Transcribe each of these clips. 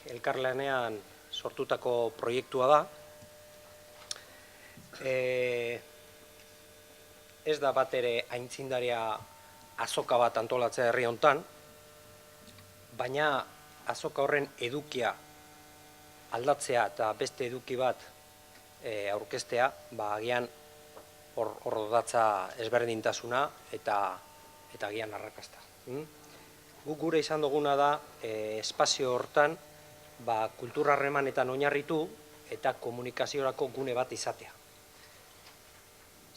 elkarlanean sortutako proiektua da. Ez da bat ere aitzindaria azoka bat antolatzea herri hontan, baina azoka horren edukia aldatzea eta beste eduki bat aurkeztea, agian hor datza ezberdintasuna eta agian arrakasta. Guk gure izan duguna da espazio hortan kultur harremanetan oinarritu eta komunikaziorako gune bat izatea.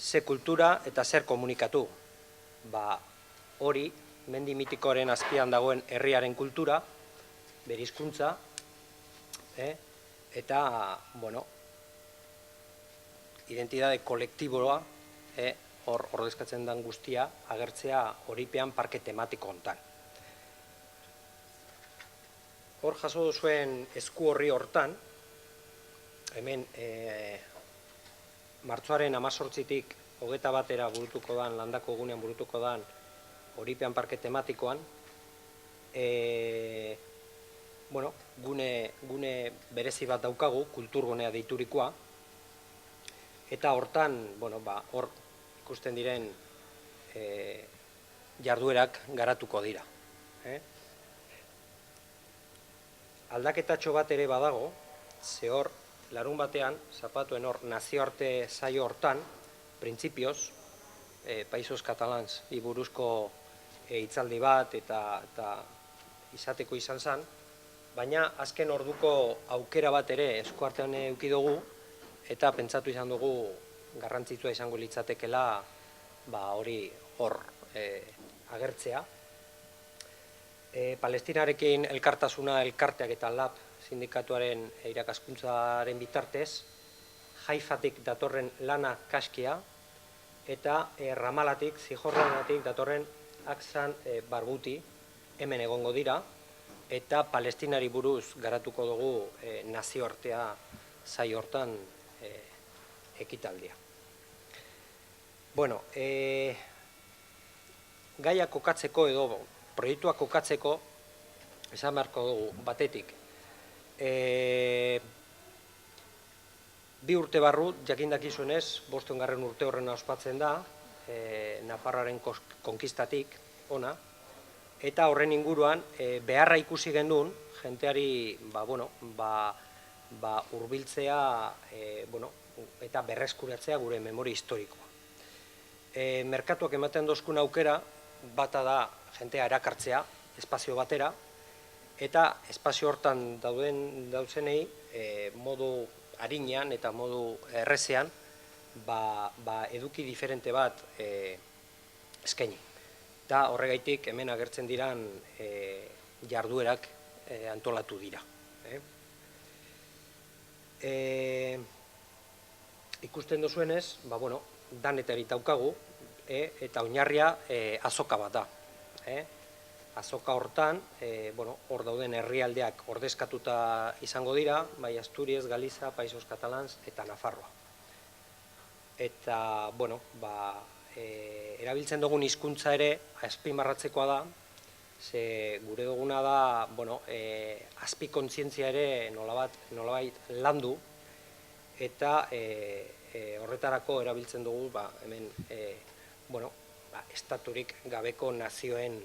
Ze kultura eta zer komunikatu. Hori, mendi mitikoaren azpian dagoen herriaren kultura, bere hizkuntza, eta, identitate kolektiboa, hor ordezkatzen den guztia, agertzea horipean parke tematiko hontan. Hor jaso duzuen esku horri hortan, hemen martxoaren 18tik 21 burutuko dan, landako egunean burutuko dan horipean parke tematikoan, gune berezi bat daukagu, kulturgunea deiturikoa, eta hortan, hor ikusten diren jarduerak garatuko dira. Aldaketatxo bat ere badago, ze hor, larun batean, zapatuen hor, nazioarte zaio hortan, printzipioz, Països Catalans buruzko hitzaldi bat eta izateko izan zen, baina azken orduko aukera bat ere eskuartean eduki dugu, eta pentsatu izan dugu garrantzitsua izango litzatekela hori hor agertzea. Palestinarekin elkartasuna elkarteak eta LAB sindikatuaren irakaskuntzaren bitartez, Haifatik datorren lana kaskia eta Ramalatik, Zihorranatik datorren Aksan Barguti hemen egongo dira, eta Palestinari buruz garatuko dugu nazioartea zai hortan ekitaldia. Gaia kokatzeko edo proiektua kokatzeko esan beharko dugu batetik. 2 urte barru, jakindakizuenez, 5. urte horrena ospatzen da, Nafarroaren konkistatik ona, eta horren inguruan beharra ikusi gendun, jenteari hurbiltzea eta berreskuratzea gure memoria historikoa. Merkatuak ematen dozkun aukera, bata da jentea erakartzea, espazio batera, eta espazio hortan dauzenei modu arinean eta modu errezean eduki diferente bat eskaini. Eta horregaitik hemen agertzen diran jarduerak antolatu dira. Ikusten dozuenez, danetari daukagu, eta oinarria azoka bat da. Azoka hortan, hor dauden herrialdeak ordezkatuta izango dira, bai Asturias, Galiza, Països Catalans eta Nafarroa. Eta, erabiltzen dugun hizkuntza ere azpimarratzekoa da, ze gure duguna da, azpi kontzientzia ere nolabait landu, eta horretarako erabiltzen dugu, hemen, estaturik gabeko nazioen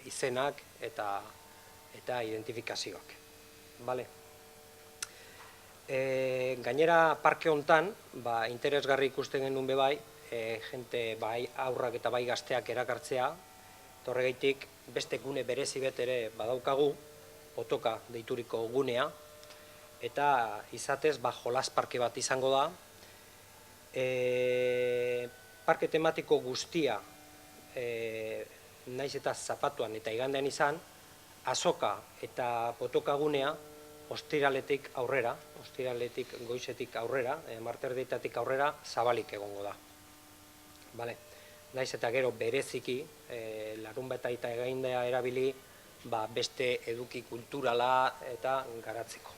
izenak eta identifikazioak. Gainera, parke hontan, interesgarri ikusten genuen bebai, jente bai aurrak eta bai gazteak erakartzea, eta horregaitik beste gune berezi bet ere badaukagu, Potoka deituriko gunea, eta izatez jolas parke bat izango da. Parke tematiko guztia, naiz eta zapatuan eta igandean izan, azoka eta Potoka gunea ostiraletik aurrera, ostiraletik goizetik aurrera, marterdeitatik aurrera, zabalik egongo da. Naiz eta gero bereziki, larunbata eta egaindea erabili, beste eduki kulturala eta garatzeko.